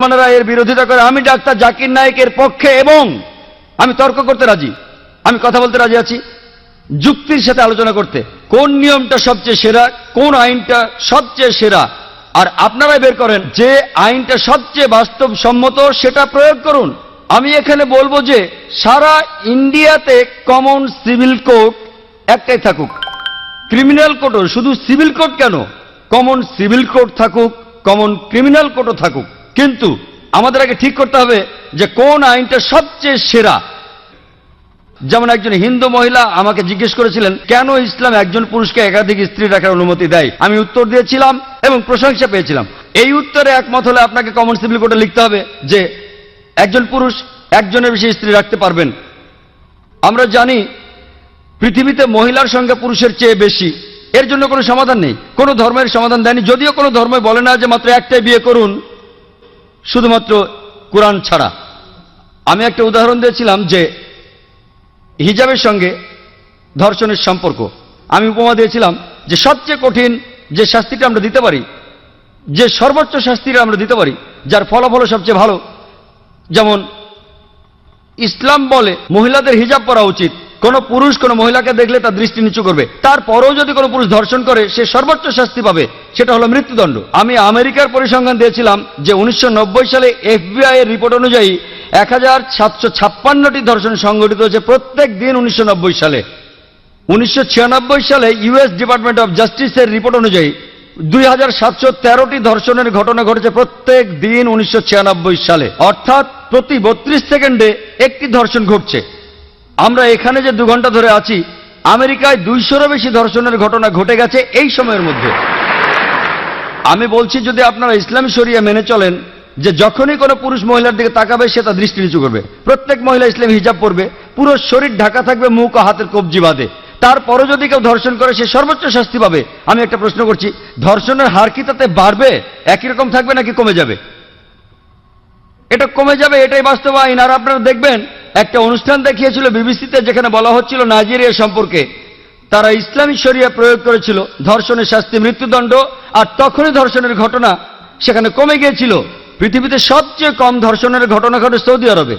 মুসলমানেরা এর বিরোধিতা করে। আমি ডাক্তার জাকির নায়েকের পক্ষে এবং আমি তর্ক করতে রাজি, আমি কথা বলতে রাজি আছি, যুক্তির সাথে আলোচনা করতে। কোন নিয়মটা সবচেয়ে সেরা, কোন আইনটা সবচেয়ে সেরা, আর আপনারাই বের করেন যে আইনটা সবচেয়ে বাস্তবসম্মত, সেটা প্রয়োগ করুন। আমি এখানে বলবো যে সারা ইন্ডিয়াতে কমন সিভিল কোড একটাই থাকুক, ক্রিমিনাল কোডও, শুধু সিভিল কোড কেন, কমন সিভিল কোড থাকুক, কমন ক্রিমিনাল কোডও থাকুক। কিন্তু আমাদের আগে ঠিক করতে হবে যে কোন আইনটা সবচেয়ে সেরা। যেমন একজন হিন্দু মহিলা আমাকে জিজ্ঞেস করেছিলেন কেন ইসলাম একজন পুরুষকে একাধিক স্ত্রী রাখার অনুমতি দেয়। আমি উত্তর দিয়েছিলাম এবং প্রশংসা পেয়েছিলাম। এই উত্তরে একমত হলে আপনাকে কমন সিভিল কোডে লিখতে হবে যে একজন পুরুষ একজনের বেশি স্ত্রী রাখতে পারবেন। আমরা জানি পৃথিবীতে মহিলার সংখ্যা পুরুষের চেয়ে বেশি, এর জন্য কোনো সমাধান নেই, কোনো ধর্মের সমাধান দেয়নি। যদিও কোনো ধর্ম বলে না যে মাত্র একটাই বিয়ে করুন, শুধুমাত্র কোরআন ছাড়া। আমি একটা উদাহরণ দিয়েছিলাম যে হিজাবের সঙ্গে ধর্ষণের সম্পর্ক। আমি উপমা দিয়েছিলাম যে সবচেয়ে কঠিন যে শাস্তিটা আমরা দিতে পারি, যে সর্বোচ্চ শাস্তিটা আমরা দিতে পারি, যার ফলাফল সবচেয়ে ভালো, যেমন ইসলাম বলে মহিলাদের হিজাব পরা উচিত। কোন পুরুষ কোন মহিলাকে দেখলে তার দৃষ্টি নিচু করবে, তারপরেও যদি কোনো পুরুষ ধর্ষণ করে সে সর্বোচ্চ শাস্তি পাবে, সেটা হলো মৃত্যুদণ্ড। আমি আমেরিকার পরিসংখ্যান দিয়েছিলাম যে 1990 সালে FBI এর রিপোর্ট অনুযায়ী 1756টি ধর্ষণ সংঘটিত হয়েছে প্রত্যেক দিন 1990 সালে। 1996 সালে US ডিপার্টমেন্ট অফ জাস্টিসের রিপোর্ট অনুযায়ী 2713টি ধর্ষণের ঘটনা ঘটেছে প্রত্যেক দিন 1996 সালে। অর্থাৎ প্রতি 32 সেকেন্ডে একটি ধর্ষণ ঘটছে। আমরা এখানে যে 2 ঘন্টা ধরে আছি, আমেরিকায় 200-রও বেশি ধর্ষণের ঘটনা ঘটে গেছে এই সময়ের মধ্যে। আমি বলছি যদি আপনারা ইসলামী শরিয়া মেনে চলেন যে যখনই কোনো পুরুষ মহিলার দিকে তাকাবে সে তার দৃষ্টি নিচু করবে, প্রত্যেক মহিলা ইসলামী হিজাব পরবে, পুরো শরীর ঢাকা থাকবে মুখ ও হাতের কবজি বাঁধে, তারপরও যদি কেউ ধর্ষণ করে সে সর্বোচ্চ শাস্তি পাবে। আমি একটা প্রশ্ন করছি, ধর্ষণের হার কি তাতে বাড়বে, একই রকম থাকবে নাকি কমে যাবে? এটা কমে যাবে, এটাই বাস্তব আইন। আর আপনারা দেখবেন একটা অনুষ্ঠান দেখিয়েছিল বিবিসিতে যেখানে বলা হচ্ছিল নাইজেরিয়া সম্পর্কে, তারা ইসলামী শরিয়া প্রয়োগ করেছিল, ধর্ষণের শাস্তি মৃত্যুদণ্ড, আর তখনই ধর্ষণের ঘটনা সেখানে কমে গিয়েছিল। পৃথিবীতে সবচেয়ে কম ধর্ষণের ঘটনা ঘটে সৌদি আরবে।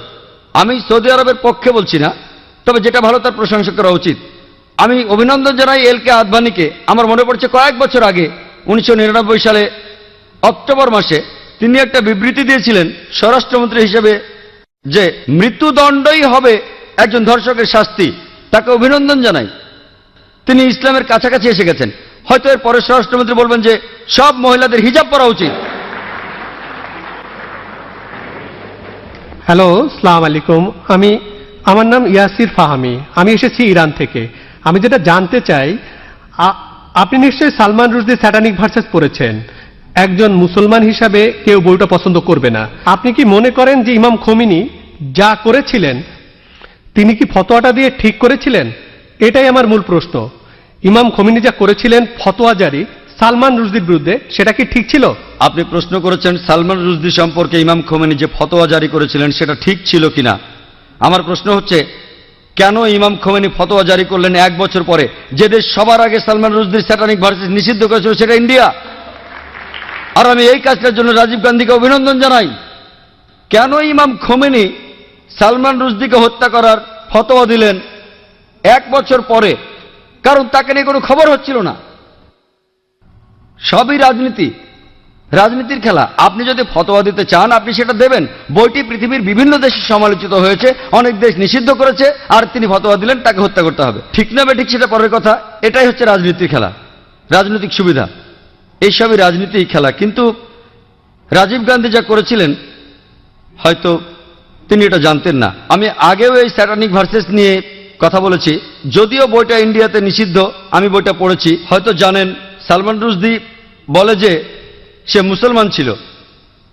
আমি সৌদি আরবের পক্ষে বলছি না, তবে যেটা ভালো তার প্রশংসা করা উচিত। আমি অভিনন্দন জানাই LK আদভানিকে। আমার মনে পড়ছে কয়েক বছর আগে 1999 সালে অক্টোবর মাসে তিনি একটা বিবৃতি দিয়েছিলেন স্বরাষ্ট্রমন্ত্রী হিসেবে যে মৃত্যুদণ্ডই হবে একজন ধর্ষকের শাস্তি। তাকে অভিনন্দন জানাই, তিনি ইসলামের কাছাকাছি এসে গেছেন। হয়তো এর পরে স্বরাষ্ট্রমন্ত্রী বলবেন যে সব মহিলাদের হিজাব পরা উচিত। হ্যালো, আসসালামু আলাইকুম। আমার নাম ইয়াসির ফাহামি, আমি এসেছি ইরান থেকে। আমি যেটা জানতে চাই, আপনি নিশ্চয়ই সালমান রুশদির স্যাটানিক ভার্সেস পড়েছেন। একজন মুসলমান হিসাবে কেউ বইটা পছন্দ করবে না। আপনি কি মনে করেন যে ইমাম খোমেনি যা করেছিলেন তিনি কি ফতোয়াটা দিয়ে ঠিক করেছিলেন? এটাই আমার মূল প্রশ্ন। ইমাম খোমেনি যা করেছিলেন ফতোয়া জারি সালমান রুশদির বিরুদ্ধে, সেটা কি ঠিক ছিল? আপনি প্রশ্ন করেছেন সালমান রুশদি সম্পর্কে ইমাম খোমেনি যে ফতোয়া জারি করেছিলেন সেটা ঠিক ছিল কিনা। আমার প্রশ্ন হচ্ছে কেন ইমাম খোমেনি ফতোয়া জারি করলেন 1 বছর পরে? যে দেশ সবার আগে সালমান রুশদির স্যাটানিক ভার্সেস নিষিদ্ধ করেছিল সেটা ইন্ডিয়া। আর আমি এই কাজটার জন্য রাজীব গান্ধীকে অভিনন্দন জানাই। কেন ইমাম খোমেনি সালমান রুশদিকে হত্যা করার ফতোয়া দিলেন 1 বছর পরে? কারণ তাকে নিয়ে কোনো খবর হচ্ছিল না। সবই রাজনীতি, রাজনীতির খেলা। আপনি যদি ফতোয়া দিতে চান আপনি সেটা দেবেন। বইটি পৃথিবীর বিভিন্ন দেশে সমালোচিত হয়েছে, অনেক দেশ নিষিদ্ধ করেছে, আর তিনি ফতোয়া দিলেন তাকে হত্যা করতে হবে। ঠিক না ঠিক সেটা পরের কথা। এটাই হচ্ছে রাজনীতির খেলা, রাজনৈতিক সুবিধা, এইসবই রাজনীতির খেলা। কিন্তু রাজীব গান্ধী যা করেছিলেন হয়তো তিনি এটা জানতেন না। আমি আগেও এই স্যাটানিক ভার্সেস নিয়ে কথা বলেছি, যদিও বইটা ইন্ডিয়াতে নিষিদ্ধ। আমি বইটা পড়েছি। হয়তো জানেন সালমান রুশদি বলে যে সে মুসলমান ছিল,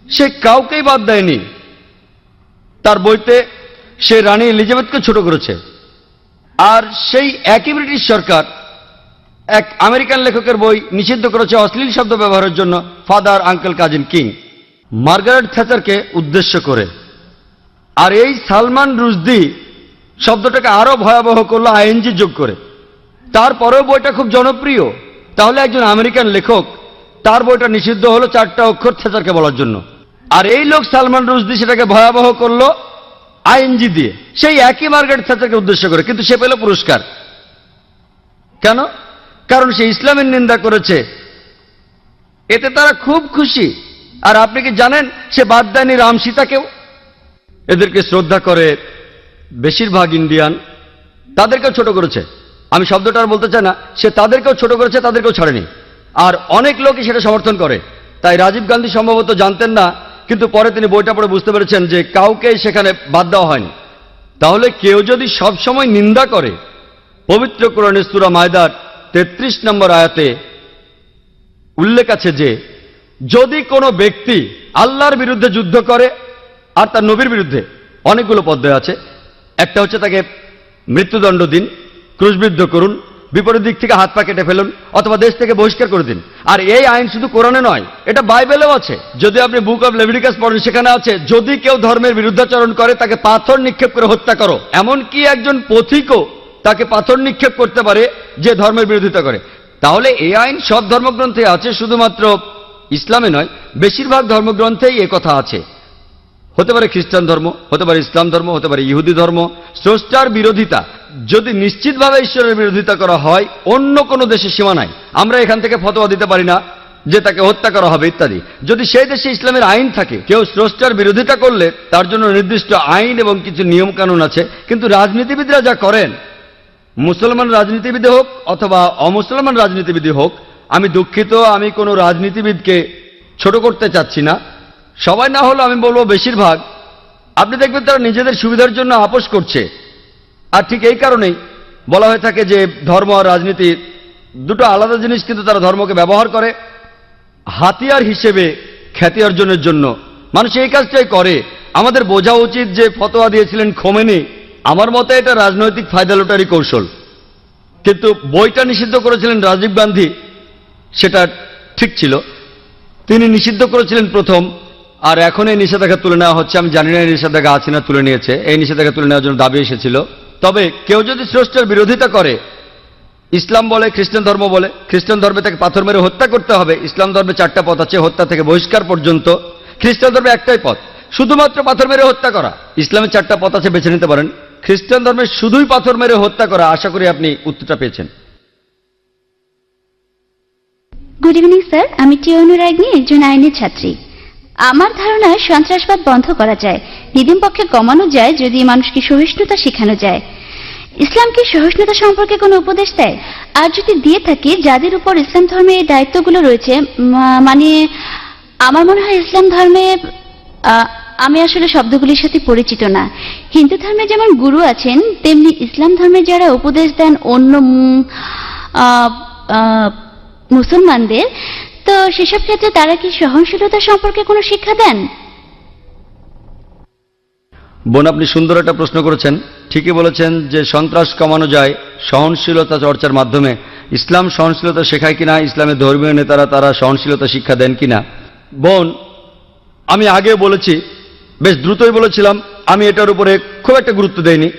সে কাউকেই বাদ দেয়নি। তার বইতে সে রানী এলিজাবেথকে ছোট করেছে। আর সেই একই ব্রিটিশ সরকার এক আমেরিকান লেখকের বই নিষিদ্ধ করেছে অশ্লীল শব্দ ব্যবহারের জন্য, father, uncle, cousin, king, Margaret থ্যাচারকে উদ্দেশ্য করে। আর এই সালমান রুশদি শব্দটাকে আরো ভয়াবহ করলো আইএনজি যোগ করে। তারপরেও বইটা খুব জনপ্রিয়। তাহলে একজন আমেরিকান লেখক, তার বইটা নিষিদ্ধ হলো 4টা অক্ষর থ্যাচারকে বলার জন্য। আর এই লোক সালমান রুশদি সেটাকে ভয়াবহ করলো আইএনজি দিয়ে, সেই একই মার্গারেট থ্যাচারকে উদ্দেশ্য করে, কিন্তু সে পেল পুরস্কার। কেন? কারণ সে ইসলামের নিন্দা করেছে, এতে তারা খুব খুশি। আর আপনি কি জানেন সে বাদ দেয়নি রাম সীতাকেও? এদেরকে শ্রদ্ধা করে বেশিরভাগ ইন্ডিয়ান, তাদেরকেও ছোট করেছে। আমি শব্দটা আর বলতে চাই না, সে তাদেরকেও ছোট করেছে, তাদেরকেও ছাড়েনি। আর অনেক লোকই সেটা সমর্থন করে। তাই রাজীব গান্ধী সম্ভবত জানতেন না, কিন্তু পরে তিনি বইটা পড়ে বুঝতে পেরেছেন যে কাউকে সেখানে বাদ দেওয়া হয়নি। তাহলে কেউ যদি সব সময় নিন্দা করে, পবিত্র কোরআনের সূরা মায়দার 33 নম্বর আয়াতে উল্লেখ আছে যে যদি কোনো ব্যক্তি আল্লাহর বিরুদ্ধে যুদ্ধ করে, আর তার নবীর বিরুদ্ধে, অনেকগুলো পদ্ধতি আছে। একটা হচ্ছে তাকে মৃত্যুদণ্ড দিন, ক্রুশবিদ্ধ করুন, বিপরীত দিক থেকে হাত পা কেটে ফেলুন, অথবা দেশ থেকে বহিষ্কার করে দিন। আর এই আইন শুধু কোরআনে নয়, এটা বাইবেলেও আছে। যদি আপনি বুক অব লেভিটিকাস পড়েন, সেখানে আছে যদি কেউ ধর্মের বিরুদ্ধাচরণ করে তাকে পাথর নিক্ষেপ করে হত্যা করো। এমনকি একজন পথিকও তাকে পাথর নিক্ষেপ করতে পারে যে ধর্মের বিরোধিতা করে। তাহলে এই আইন সব ধর্মগ্রন্থে আছে, শুধুমাত্র ইসলামে নয়, বেশিরভাগ ধর্মগ্রন্থেই এ কথা আছে। হতে পারে খ্রিস্টান ধর্ম, হতে পারে ইসলাম ধর্ম, হতে পারে ইহুদি ধর্ম। স্রষ্টার বিরোধিতা যদি নিশ্চিতভাবে ঈশ্বরের বিরোধিতা করা হয়, অন্য কোনো দেশে সীমা নাই। আমরা এখান থেকে ফতোয়া দিতে পারি না যে তাকে হত্যা করা হবে ইত্যাদি। যদি সেই দেশে ইসলামের আইন থাকে, কেউ স্রষ্টার বিরোধিতা করলে তার জন্য নির্দিষ্ট আইন এবং কিছু নিয়ম কানুন আছে। কিন্তু রাজনীতিবিদরা যা করেন, মুসলমান রাজনীতিবিদ হোক অথবা অমুসলমান রাজনীতিবিদ হোক, আমি দুঃখিত, আমি কোনো রাজনীতিবিদকে ছোট করতে চাচ্ছি না, সবাই না হলো আমি বলবো বেশিরভাগ, আপনি দেখবেন তারা নিজেদের সুবিধার জন্য আপোষ করছে। আর ঠিক এই কারণেই বলা হয়ে থাকে যে ধর্ম আর রাজনীতি দুটো আলাদা জিনিস, কিন্তু তারা ধর্মকে ব্যবহার করে হাতিয়ার হিসেবে খ্যাতি অর্জনের জন্য। মানুষ এই কাজটাই করে। আমাদের বোঝা উচিত যে ফতোয়া দিয়েছিলেন খোমেনি, আমার মতে এটা রাজনৈতিক ফায়দা লোটারি কৌশল, কিন্তু বইটা নিষিদ্ধ করেছিলেন রাজীব গান্ধী, সেটা ঠিক ছিল। তিনি নিষিদ্ধ করেছিলেন প্রথম, আর এখন এই নিষেধাজ্ঞা তুলে নেওয়া হচ্ছে। আমি জানি না এই নিষেধাজ্ঞা আছে না তুলে নিয়েছে। এই নিষেধাজ্ঞা তুলে নেওয়ার জন্য দাবি এসেছিল। তবে কেউ যদি স্রষ্টার বিরোধিতা করে, ইসলাম বলে, খ্রিস্টান ধর্ম বলে, খ্রিস্টান ধর্মে তাকে পাথর মেরে হত্যা করতে হবে। ইসলাম ধর্মে 4টা পথ আছে, হত্যা থেকে বহিষ্কার পর্যন্ত। খ্রিস্টান ধর্মে একটাই পথ, শুধুমাত্র পাথর মেরে হত্যা করা। ইসলামে 4টা পথ আছে, বেছে নিতে পারেন। খ্রিস্টান ধর্মে শুধুই পাথর মেরে হত্যা করা। আশা করি আপনি উত্তরটা পেয়েছেন। গুড ইভিনিং স্যার, আমি টি অনুরাগনী, একজন আইনের ছাত্রী। আমার ধারণা সন্ত্রাসবাদ বন্ধ করা যায়, নিদিম পক্ষে কমানো যায় যদি মানুষকে সহিষ্ণুতা শেখানো যায়। ইসলাম কি সহিষ্ণুতা সম্পর্কে কোনো উপদেশ দেয়? আর যদি দিয়ে থাকে, যাদের উপর ইসলাম ধর্মে এই দায়িত্বগুলো রয়েছে, মানে আমার মনে হয় ইসলাম ধর্মে, আমি আসলে শব্দগুলির সাথে পরিচিত না। হিন্দু ধর্মে যেমন গুরু আছেন, তেমনি ইসলাম ধর্মে যারা উপদেশ দেন অন্য মুসলমানদের, তো সেসব ক্ষেত্রে তারা কি সহনশীলতা সম্পর্কে কোনো শিক্ষা দেন? বোন, আপনি সুন্দর একটা প্রশ্ন করেছেন। ঠিকই বলেছেন যে সন্ত্রাস কমানো যায় সহনশীলতা চর্চার মাধ্যমে। ইসলাম সহনশীলতা শেখায় কিনা, ইসলামের ধর্মীয় নেতারা তারা সহনশীলতা শিক্ষা দেন কিনা? বোন, আমি আগে বলেছি, বেশ দ্রুতই বলেছিলাম, আমি এটার উপরে খুব একটা গুরুত্ব দেইনি।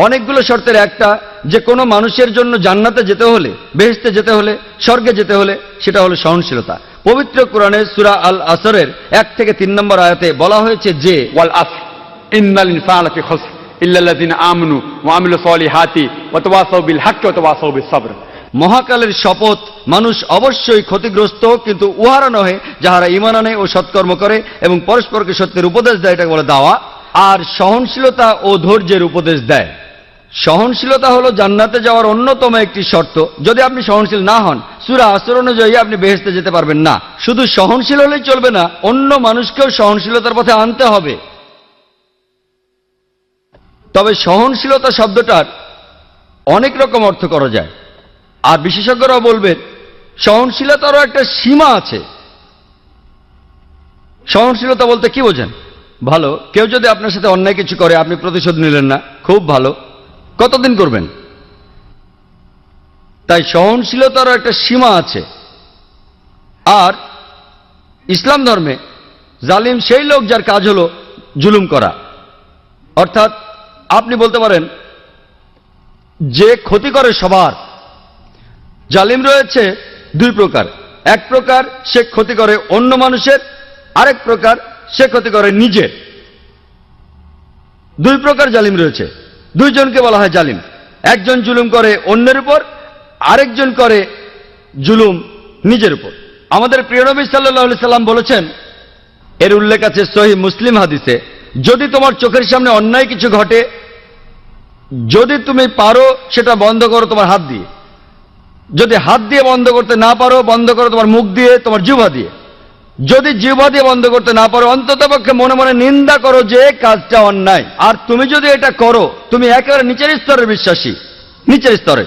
অনেকগুলো শর্তের একটা, যে কোনো মানুষের জন্য জান্নাতে যেতে হলে, বেহেশতে যেতে হলে, স্বর্গে যেতে হলে, সেটা হলো সহনশীলতা। পবিত্র কোরআনের সূরা আল আসরের 1 থেকে 3 নম্বর আয়াতে বলা হয়েছে যে ওয়াল আসর ইন্নাল ইনসানা ফি খুসর ইল্লাল্লাযিনা আমানু ওয়া আমিলুস সলিহাতি ওয়া তাওয়াসাউ বিল হাক্কি ওয়া তাওয়াসাউ বিস সাবর। মহাকালের শপথ, মানুষ অবশ্যই ক্ষতিগ্রস্ত, কিন্তু উহারা নহে যাহারা ঈমান আনে ও সৎকর্ম করে এবং পরস্পরকে সত্যের উপদেশ দেয়, এটাকে বলে দাওয়া। আর সহনশীলতা ও ধৈর্যের উপদেশ দেয়। সহনশীলতা হলো জান্নাতে যাওয়ার অন্যতম একটি শর্ত। যদি আপনি সহনশীল না হন, সূরা আসর অনুযায়ী আপনি বেহেশতে যেতে পারবেন না। শুধু সহনশীল হলেই চলবে না, অন্য মানুষকেও সহনশীলতার পথে আনতে হবে। তবে সহনশীলতা শব্দটার অনেক রকম অর্থ করা যায়, আর বিশেষজ্ঞরাও বলবেন সহনশীলতারও একটা সীমা আছে। সহনশীলতা বলতে কি বোঝেন? ভালো, কেউ যদি আপনার সাথে অন্যায় কিছু করে, আপনি প্রতিশোধ নিলেন না, খুব ভালো, কতদিন করবেন? তাই সহনশীলতারও একটা সীমা আছে। আর ইসলাম ধর্মে জালিম সেই লোক যার কাজ হলো জুলুম করা। অর্থাৎ আপনি বলতে পারেন যে ক্ষতি করে সবার। জালিম রয়েছে 2 প্রকার। এক প্রকার সে ক্ষতি করে অন্য মানুষের, আরেক প্রকার সে ক্ষতি করে নিজের। দুই প্রকার জালিম রয়েছে, দুইজনকে বলা হয় জালিম। একজন জুলুম করে অন্যের উপর, আরেকজন করে জুলুম নিজের উপর। আমাদের প্রিয় নবী সাল্লাল্লাহু আলাইহি সাল্লাম বলেছেন, এর উল্লেখ আছে সহিহ মুসলিম হাদিসে, যদি তোমার চোখের সামনে অন্যায় কিছু ঘটে, যদি তুমি পারো সেটা বন্ধ করো তোমার হাত দিয়ে। যদি হাত দিয়ে বন্ধ করতে না পারো, বন্ধ করো তোমার মুখ দিয়ে, তোমার জিহ্বা দিয়ে। যদি জিহ্বা দিয়ে বন্ধ করতে না পারো, অন্ততপক্ষে মনে মনে নিন্দা করো যে কাজটা অন্যায়। আর তুমি যদি এটা করো, তুমি একেবারে নিচের স্তরের বিশ্বাসী, নিচের স্তরে।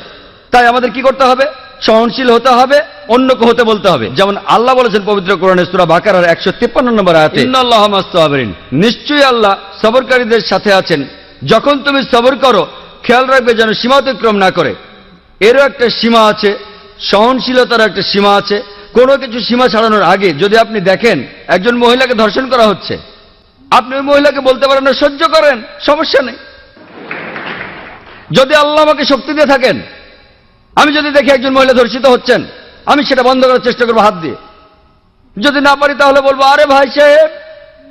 তাই আমাদের কি করতে হবে? সহনশীল হতে হবে, অন্যকে হতে বলতে হবে। যেমন আল্লাহ বলেছেন পবিত্র কোরআনে সূরা বাকারার 153 নম্বর আয়াতে, ইন্নাল্লাহা মা'আস সাবিরিন, নিশ্চয়ই আল্লাহ সবরকারীদের সাথে আছেন। যখন তুমি সবর করো, খেয়াল রাখবে যেন সীমা অতিক্রম না করে। এরও একটা সীমা আছে, সহনশীলতার একটা সীমা আছে। কোনো কিছু সীমা ছাড়ানোর আগে যদি আপনি দেখেন একজন মহিলাকে ধর্ষণ করা হচ্ছে, আপনি ওই মহিলাকে বলতে পারেন না সহ্য করেন, সমস্যা নেই। যদি আল্লাহ আমাকে শক্তি দিয়ে থাকেন, আমি যদি দেখি একজন মহিলা ধর্ষিত হচ্ছেন, আমি সেটা বন্ধ করার চেষ্টা করবো হাত দিয়ে। যদি না পারি তাহলে বলবো, আরে ভাই সাহেব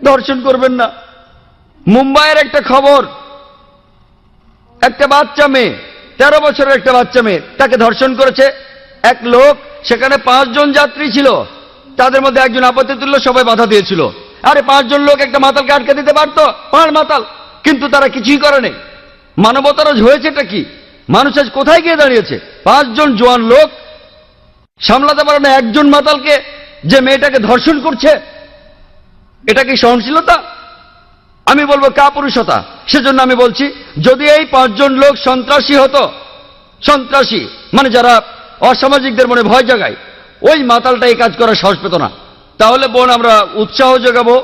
ধর্ষণ করবেন না। মুম্বাইয়ের একটা খবর, একটা বাচ্চা মেয়ে, 13 বছরের একটা বাচ্চা মেয়ে, তাকে ধর্ষণ করেছে এক লোক। সেখানে 5 জন যাত্রী ছিল, তাদের মধ্যে একজন আপত্তি তুলল, সবাই বাধা দিয়েছিল। আরে 5 জন লোক একটা মাতালকে আটকে দিতে পারতো, 5 মাতাল, কিন্তু তারা কিছুই করেনি। মানবতার আজ হয়েছেটা কি? মানুষ আজ কোথায় গিয়ে দাঁড়িয়েছে? 5 জন জোয়ান লোক সামলাতে পারে না একজন মাতালকে, যে মেয়েটাকে ধর্ষণ করছে। এটা কি সহনশীলতা? আমি বলবো কাপুরুষতা। সেজন্য আমি বলছি, যদি এই 5 জন লোক সন্ত্রাসী হতো, সন্ত্রাসী মানে যারা অসামাজিকদের মনে ভয় জাগায়, ওই মাতালটা এই কাজ করার সাহস পেত না। তাহলে বোন, আমরা উৎসাহ যোগাবো,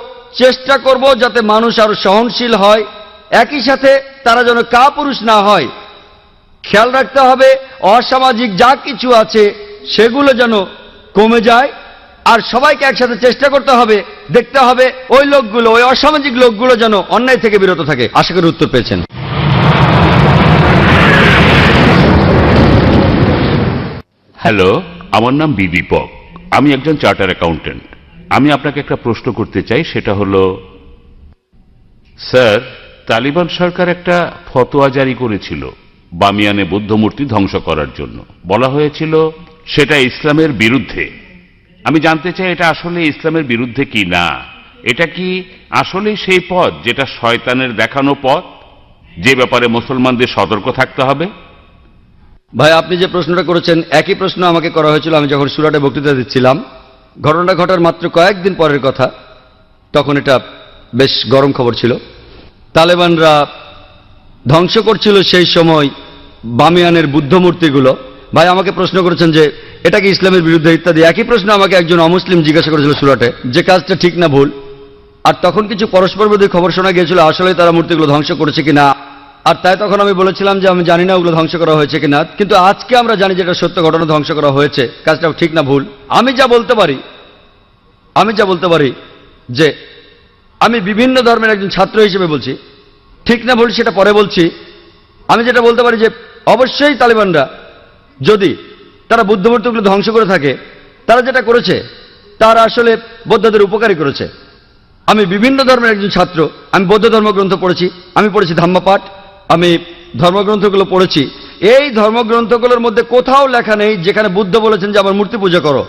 চেষ্টা করব যাতে মানুষ আরো সহনশীল হয়, একই সাথে তারা যেন কাপুরুষ না হয়। খেয়াল রাখতে হবে অসামাজিক যা কিছু আছে সেগুলো যেন কমে যায়। আর সবাইকে একসাথে চেষ্টা করতে হবে, দেখতে হবে ওই লোকগুলো, ওই অসামাজিক লোকগুলো যেন অন্যায় থেকে বিরত থাকে। আশা করি উত্তর পেয়েছেন। হ্যালো, আমার নাম দীপক, আমি একজন চার্টার অ্যাকাউন্টেন্ট। আমি আপনাকে একটা প্রশ্ন করতে চাই, সেটা হলো, স্যার, তালিবান সরকার একটা ফতোয়া জারি করেছিল বামিয়ানে বুদ্ধ মূর্তি ধ্বংস করার জন্য। বলা হয়েছিল সেটা ইসলামের বিরুদ্ধে। আমি জানতে চাই এটা আসলে ইসলামের বিরুদ্ধে কি না। এটা কি আসলে সেই পথ যেটা শয়তানের দেখানো পথ, যে ব্যাপারে মুসলমানদের সতর্ক থাকতে হবে? ভাই, আপনি যে প্রশ্নটা করেছেন একই প্রশ্ন আমাকে করা হয়েছিল আমি যখন সুরাটে বক্তৃতা দিচ্ছিলাম। ঘটনাটা ঘটার মাত্র কয়েকদিন পরের কথা। তখন এটা বেশ গরম খবর ছিল। তালেবানরা ধ্বংস করছিল সেই সময় বামিয়ানের বুদ্ধ মূর্তিগুলো। ভাই আমাকে প্রশ্ন করেছেন যে এটা কি ইসলামের বিরুদ্ধে ইত্যাদি। একই প্রশ্ন আমাকে একজন অমুসলিম জিজ্ঞাসা করেছিল সুরাটে, যে কাজটা ঠিক না ভুল। আর তখন কিছু পরস্পর বিরোধী খবর শোনা গিয়েছিল, আসলে তারা মূর্তিগুলো ধ্বংস করেছে কিনা। আর তাই তখন আমি বলেছিলাম যে আমি জানি না ওগুলো ধ্বংস করা হয়েছে কিনা, কিন্তু আজকে আমরা জানি যে এটা সত্য ঘটনা, ধ্বংস করা হয়েছে। কাজটা ঠিক না ভুল, আমি যা বলতে পারি যে আমি বিভিন্ন ধর্মের একজন ছাত্র হিসেবে বলছি, ঠিক না ভুল সেটা পরে বলছি। আমি যেটা বলতে পারি যে অবশ্যই তালিবানরা যদি তারা বুদ্ধমূর্তিগুলো ধ্বংস করে থাকে, তারা যেটা করেছে তারা আসলে বৌদ্ধদের উপকারী করেছে। আমি বিভিন্ন ধর্মের একজন ছাত্র, আমি বৌদ্ধ ধর্মগ্রন্থ পড়েছি, আমি পড়েছি ধাম্মপাঠ, আমি ধর্মগ্রন্থগুলো পড়েছি। এই ধর্মগ্রন্থগুলোর মধ্যে কোথাও লেখা নেই যেখানে বুদ্ধ বলেছেন যে আমার মূর্তি পূজা করো।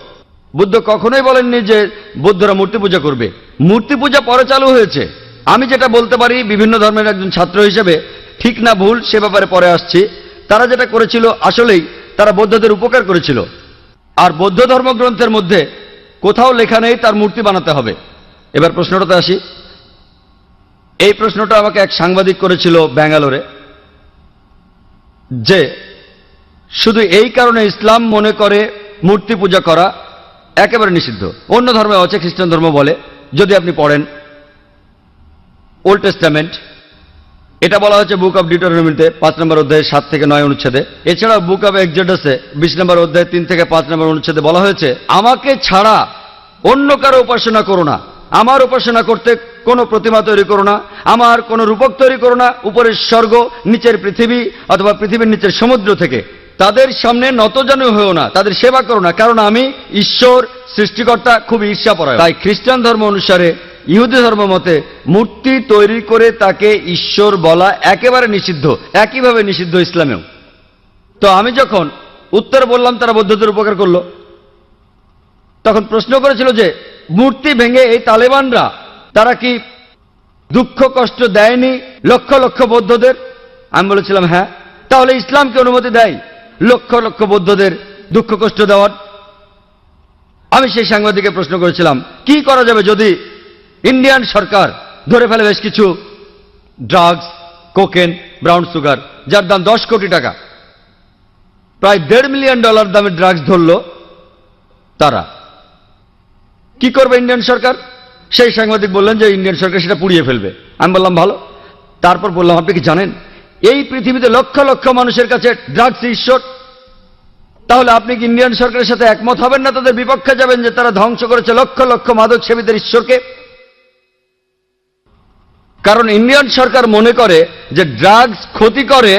বুদ্ধ কখনোই বলেননি যে বৌদ্ধরা মূর্তি পূজা করবে। মূর্তি পূজা পরে চালু হয়েছে। আমি যেটা বলতে পারি বিভিন্ন ধর্মের একজন ছাত্র হিসেবে, ঠিক না ভুল সে ব্যাপারে পরে আসছি। তারা যেটা করেছিল আসলেই তারা বৌদ্ধদের উপকার করেছিল। আর বৌদ্ধ ধর্মগ্রন্থের মধ্যে কোথাও লেখা নেই তার মূর্তি বানাতে হবে। এবার প্রশ্নটাতে আসি। এই প্রশ্নটা আমাকে এক সাংবাদিক করেছিল ব্যাঙ্গালোরে, যে শুধু এই কারণে ইসলাম মনে করে মূর্তি পূজা করা একেবারে নিষিদ্ধ। অন্য ধর্মে আছে, খ্রিস্টান ধর্ম বলে। যদি আপনি পড়েন ওল্ড টেস্টামেন্ট, এটা বলা হচ্ছে বুক অব ডিউটেরোনমিতে 5 নম্বর অধ্যায়ে 7 থেকে 9 অনুচ্ছেদে। এছাড়া বুক অব এক্সোডাসে 20 নম্বর অধ্যায়ে 3 থেকে 5 নম্বর অনুচ্ছেদে বলা হয়েছে আমাকে ছাড়া অন্য কারো উপাসনা করো না, আমার উপাসনা করতে কোনো প্রতিমা তৈরি করো না, আমার কোনো রূপক তৈরি করো না উপরের স্বর্গ নিচের পৃথিবী অথবা পৃথিবীর নিচের সমুদ্র থেকে। তাদের সামনে নতজানু হয়েও না, তাদের সেবা করো না, কারণ আমি ঈশ্বর সৃষ্টিকর্তা খুব ঈর্ষাপরায়ণ। তাই খ্রিস্টান ধর্ম অনুসারে ইহুদি ধর্ম মতে মূর্তি তৈরি করে তাকে ঈশ্বর বলা একেবারে নিষিদ্ধ, একইভাবে নিষিদ্ধ ইসলামেও। তো আমি যখন উত্তর বললাম তারা বৌদ্ধদের উপকার করলো, তখন প্রশ্ন করেছিল যে মূর্তি ভেঙে এই তালেবানরা তারা কি দুঃখ কষ্ট দেয়নি লক্ষ লক্ষ বৌদ্ধদের? আমি বলেছিলাম হ্যাঁ। তাহলে ইসলামকে অনুমতি দেয় লক্ষ লক্ষ বৌদ্ধদের দুঃখ কষ্ট দেওয়ার? আমি সেই সাংবাদিককে প্রশ্ন করেছিলাম কি করা যাবে যদি ইন্ডিয়ান সরকার ধরে ফেলে বেশ কিছু ড্রাগস, কোকেন, ব্রাউন সুগার, যার দাম 10 কোটি টাকা, প্রায় $1.5 মিলিয়ন দামের ড্রাগস ধরল, তারা কি করবে ইন্ডিয়ান সরকার? সেই সাংবাদিক বললেন যে ইন্ডিয়ান সরকার সেটা পুড়িয়ে ফেলবে। আমি বললাম ভালো। তারপর বললাম আপনি কি জানেন এই পৃথিবীতে লক্ষ লক্ষ মানুষের কাছে ড্রাগস ঈশ্বর? তাহলে আপনি কি ইন্ডিয়ান সরকারের সাথে একমত হবেন না, তাদের বিপক্ষে যাবেন যে তারা ধ্বংস করেছে লক্ষ লক্ষ মাদক সেবীদের ঈশ্বরকে? কারণ ইন্ডিয়ান সরকার মনে করে যে ড্রাগস ক্ষতি করে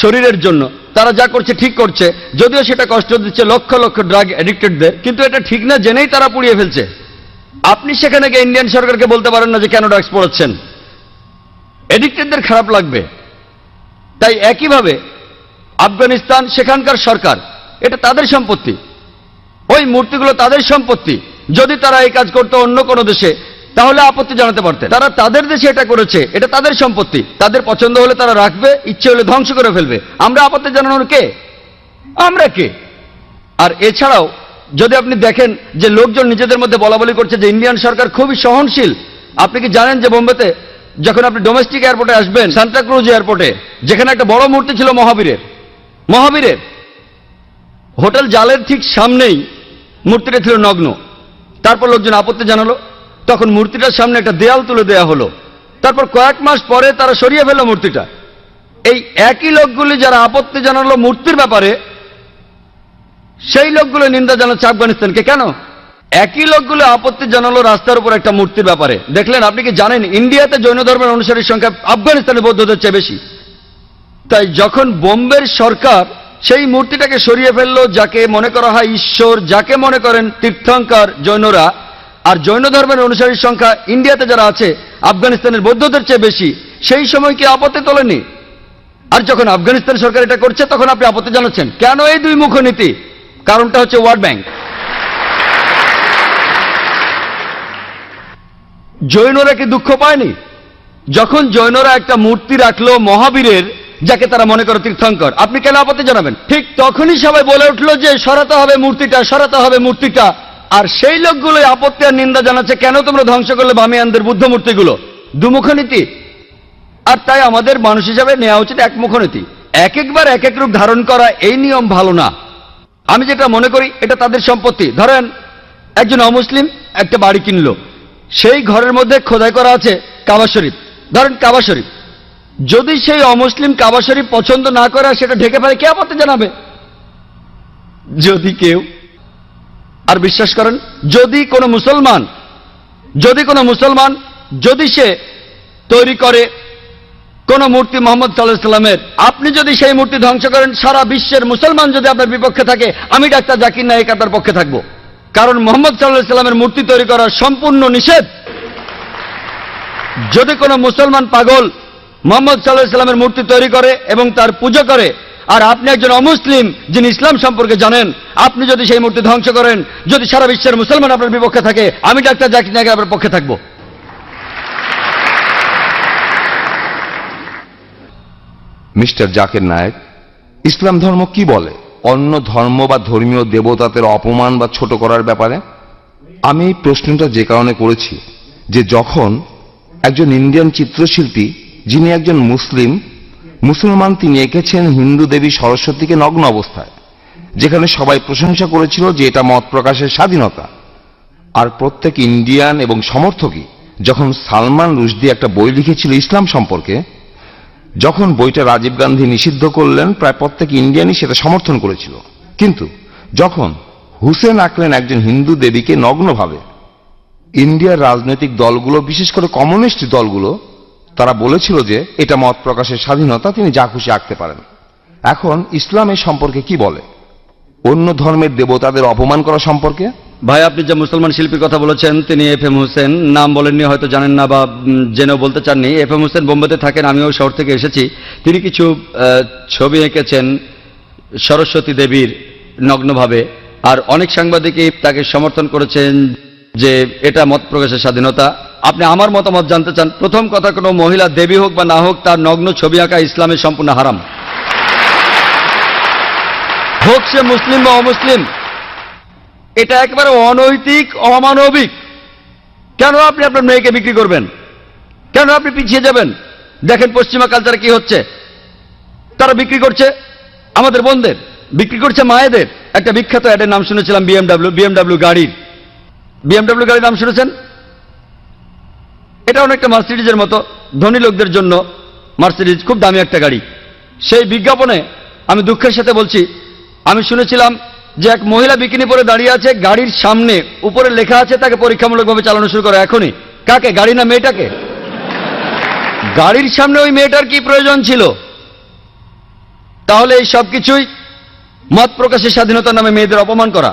শরীরের জন্য, তারা যা করছে ঠিক করছে, যদিও সেটা কষ্ট দিচ্ছে লক্ষ লক্ষ ড্রাগ অ্যাডিক্টেডদের, কিন্তু এটা ঠিক না জেনেই তারা পুড়িয়ে ফেলছে। আপনি সেখানে গিয়ে ইন্ডিয়ান সরকারকে বলতে পারেন না যে কেন ড্রাগস পড়াচ্ছেন, অ্যাডিক্টেডদের খারাপ লাগবে। তাই একইভাবে আফগানিস্তান, সেখানকার সরকার, এটা তাদের সম্পত্তি, ওই মূর্তিগুলো তাদের সম্পত্তি। যদি তারা এই কাজ করতো অন্য কোনো দেশে তাহলে আপত্তি জানাতে পারতেন। তারা তাদের দেশে এটা করেছে, এটা তাদের সম্পত্তি, তাদের পছন্দ হলে তারা রাখবে, ইচ্ছে হলে ধ্বংস করে ফেলবে। আমরা আপত্তি জানানোর কে? আমরা কে? আর এছাড়াও যদি আপনি দেখেন যে লোকজন নিজেদের মধ্যে বলাবলি করছে যে ইন্ডিয়ান সরকার খুবই সহনশীল। আপনি কি জানেন যে বোম্বেতে যখন আপনি ডোমেস্টিক এয়ারপোর্টে আসবেন, সান্তাক্রুজ এয়ারপোর্টে, যেখানে একটা বড় মূর্তি ছিল মহাবীরের হোটেল জালের ঠিক সামনেই মূর্তিটা ছিল নগ্ন। তারপর লোকজন আপত্তি জানালো, তখন মূর্তিটার সামনে একটা দেয়াল তুলে দেয়া হলো। তারপর কয়েক মাস পরে তারা সরিয়ে ফেললো মূর্তিটা। এই একই লোকগুলি যারা আপত্তি জানালো মূর্তির ব্যাপারে, সেই লোকগুলো নিন্দা জানাচ্ছে আফগানিস্তানকে। কেন? একই লোকগুলো আপত্তি জানালো রাস্তার উপর একটা মূর্তির ব্যাপারে। দেখলেন? আপনি কি জানেন ইন্ডিয়াতে জৈন ধর্মের অনুসারীর সংখ্যা আফগানিস্তানের বৌদ্ধদের চেয়ে বেশি? তাই যখন বোম্বের সরকার সেই মূর্তিটাকে সরিয়ে ফেললো, যাকে মনে করা হয় ঈশ্বর, যাকে মনে করেন তীর্থঙ্কর জৈনরা, আর জৈন ধর্মের অনুসারীর সংখ্যা ইন্ডিয়াতে যারা আছে আফগানিস্তানের বৌদ্ধদের চেয়ে বেশি, সেই সময় কি আপত্তি তোলেনি? আর যখন আফগানিস্তান সরকার এটা করছে তখন আপনি আপত্তি জানাচ্ছেন কেন? এই দুই মুখ নীতি। কারণটা হচ্ছে ওয়ার্ল্ড ব্যাংক। জৈনরা কি দুঃখ পায়নি যখন জৈনরা একটা মূর্তি রাখলো মহাবীরের, যাকে তারা মনে করে তীর্থঙ্কর? আপনি কেন আপত্তি জানাবেন? ঠিক তখনই সবাই বলে উঠলো যে সরাতে হবে মূর্তিটা, সরাতে হবে মূর্তিটা। আর সেই লোকগুলো আপত্তি আর নিন্দা জানাচ্ছে কেন তোমরা ধ্বংস করলে বামিয়ানদের বুদ্ধ মূর্তিগুলো? দুমুখ নীতি। আর তাই আমাদের মানুষ হিসাবে নেওয়া উচিত একমুখ নীতি। এক একবার এক এক রূপ ধারণ করা, এই নিয়ম ভালো না। আমি যেটা মনে করি এটা তাদের সম্পত্তি। ধরেন একজন অমুসলিম একটা বাড়ি কিনলো, সেই ঘরের মধ্যে খোদাই করা আছে কাবা শরীফ। ধরেন কাবা শরীফ, যদি সেই অমুসলিম কাবা শরীফ পছন্দ না করে সেটা ঢেকে ফেলে, কে আপত্তি জানাবে? যদি কেউ। আর বিশ্বাস করেন যদি কোনো মুসলমান যদি সে তৈরি করে কোন মূর্তি মোহাম্মদ সাল্লাল্লাহু আলাইহি সাল্লামের, আপনি যদি সেই মূর্তি ধ্বংস করেন, সারা বিশ্বের মুসলমান যদি আপনার বিপক্ষে থাকে, আমি ডাক্তার জাকির নায়েক আপনার পক্ষে থাকবো। কারণ মোহাম্মদ সাল্লাল্লাহু আলাইহি সাল্লামের মূর্তি তৈরি করা সম্পূর্ণ নিষেধ। যদি কোনো মুসলমান পাগল মোহাম্মদ সাল্লাল্লাহু আলাইহি সাল্লামের মূর্তি তৈরি করে এবং তার পূজা করে, আর আপনি একজন অমুসলিম যিনি ইসলাম সম্পর্কে জানেন, আপনি যদি সেই মূর্তি ধ্বংস করেন, যদি সারা বিশ্বের মুসলমান আপনার বিপক্ষে থাকে, আমি ডাক্তার জাকির নায়েক আপনার পক্ষে থাকবো। মিস্টার জাকির নায়েক, ইসলাম ধর্ম কি বলে অন্য ধর্ম বা ধর্মীয় দেবতাদের অপমান বা ছোট করার ব্যাপারে? আমি এই প্রশ্নটা যে কারণে করেছি যে যখন একজন ইন্ডিয়ান চিত্রশিল্পী, যিনি একজন মুসলমান, তিনি এঁকেছেন হিন্দু দেবী সরস্বতীকে নগ্ন অবস্থায়, যেখানে সবাই প্রশংসা করেছিল যে এটা মত প্রকাশের স্বাধীনতা। আর প্রত্যেক ইন্ডিয়ান এবং সমর্থকই, যখন সালমান রুশদি একটা বই লিখেছিল ইসলাম সম্পর্কে, যখন বইটা রাজীব গান্ধী নিষিদ্ধ করলেন, প্রায় প্রত্যেক ইন্ডিয়ানই সেটা সমর্থন করেছিল। কিন্তু যখন হুসেন আঁকলেন একজন হিন্দু দেবীকে নগ্নভাবে, ইন্ডিয়ার রাজনৈতিক দলগুলো, বিশেষ করে কমিউনিস্ট দলগুলো, তারা বলেছিল যে এটা মত প্রকাশের স্বাধীনতা, তিনি যা খুশি আঁকতে পারেন। এখন ইসলাম এই সম্পর্কে কি বলে? অন্য ধর্মের দেবতাদের অপমান করা সম্পর্কে ভাই, আপনি যে মুসলমান শিল্পীর কথা বলেছেন তিনি FM হোসেন, নাম বলেননি, হয়তো জানেন না বা জেনেও বলতে চাননি। FM হোসেন বোম্বেতে থাকেন, আমিও শহর থেকে এসেছি। তিনি কিছু ছবি এঁকেছেন সরস্বতী দেবীর নগ্নভাবে, আর অনেক সাংবাদিকই তাকে সমর্থন করেছেন যে এটা মত প্রকাশের স্বাধীনতা। আপনি আমার মতামত জানতে চান? প্রথম কথা, কোনো মহিলা দেবী হোক বা না হোক, তার নগ্ন ছবি আঁকা ইসলামে সম্পূর্ণ হারাম, হোক সে মুসলিম বা অমুসলিম। এটা একেবারে অনৈতিক, অমানবিক। কেন আপনি আপনার মেয়েকে বিক্রি করবেন? কেন আপনি পিছিয়ে যাবেন? দেখেন পশ্চিমা কালচারে কি হচ্ছে। তারা বিক্রি করছে আমাদের বোনদের, বিক্রি করছে মায়েদের। একটা বিখ্যাত অ্যাডের নাম শুনেছিলাম, বিএমডাব্লিউ গাড়ির নাম শুনেছেন? এটা অনেকটা মার্সিডিজের মতো, ধনী লোকদের জন্য মার্সিডিজ খুব দামি একটা গাড়ি। সেই বিজ্ঞাপনে আমি দুঃখের সাথে বলছি, আমি শুনেছিলাম যে এক মহিলা বিকিনি পরে দাঁড়িয়ে আছে, গাড়ির সামনে উপরে লেখা আছে তাকে পরীক্ষামূলকভাবে চালানো শুরু করে এখনই। কাকে? গাড়ি না মেয়েটাকে? গাড়ির সামনে ওই মেয়েটার কি প্রয়োজন ছিল? তাহলে এই সব কিছুই মত প্রকাশের স্বাধীনতার নামে মেয়েদের অপমান করা।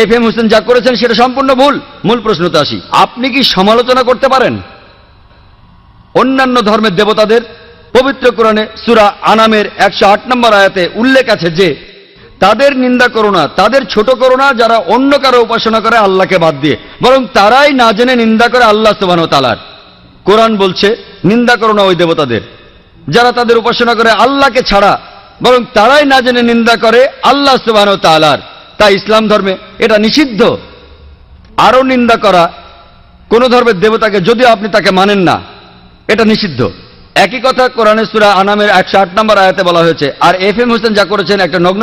FM হোসেন যা করেছেন সেটা সম্পূর্ণ ভুল। মূল প্রশ্নতে আসি, আপনি কি সমালোচনা করতে পারেন অন্যান্য ধর্মের দেবতাদের? পবিত্র কোরআনে সূরা আনামের 108 নম্বর আয়াতে উল্লেখ আছে যে তাদের নিন্দা করো না, তাদের ছোট করো না যারা অন্য কারো উপাসনা করে আল্লাহকে বাদ দিয়ে, বরং তারাই না জেনে নিন্দা করে আল্লাহ সুবহানাহু ওয়া তাআলার। কোরআন বলছে নিন্দা করো না ওই দেবতাদের যারা তাদের উপাসনা করে আল্লাহকে ছাড়া, বরং তারাই না জেনে নিন্দা করে আল্লাহ সুবহানাহু ওয়া তাআলার। তাই ইসলাম ধর্মে এটা নিষিদ্ধ। আরো নিন্দা করা কোন ধর্মের দেবতাকে, যদিও আপনি তাকে মানেন না, এটা নিষিদ্ধ। একই কথা কোরআনে সূরা আনামের 108 নম্বর আয়াতে বলা হয়েছে। আর FM হোসেন যা করেছেন একটা নগ্ন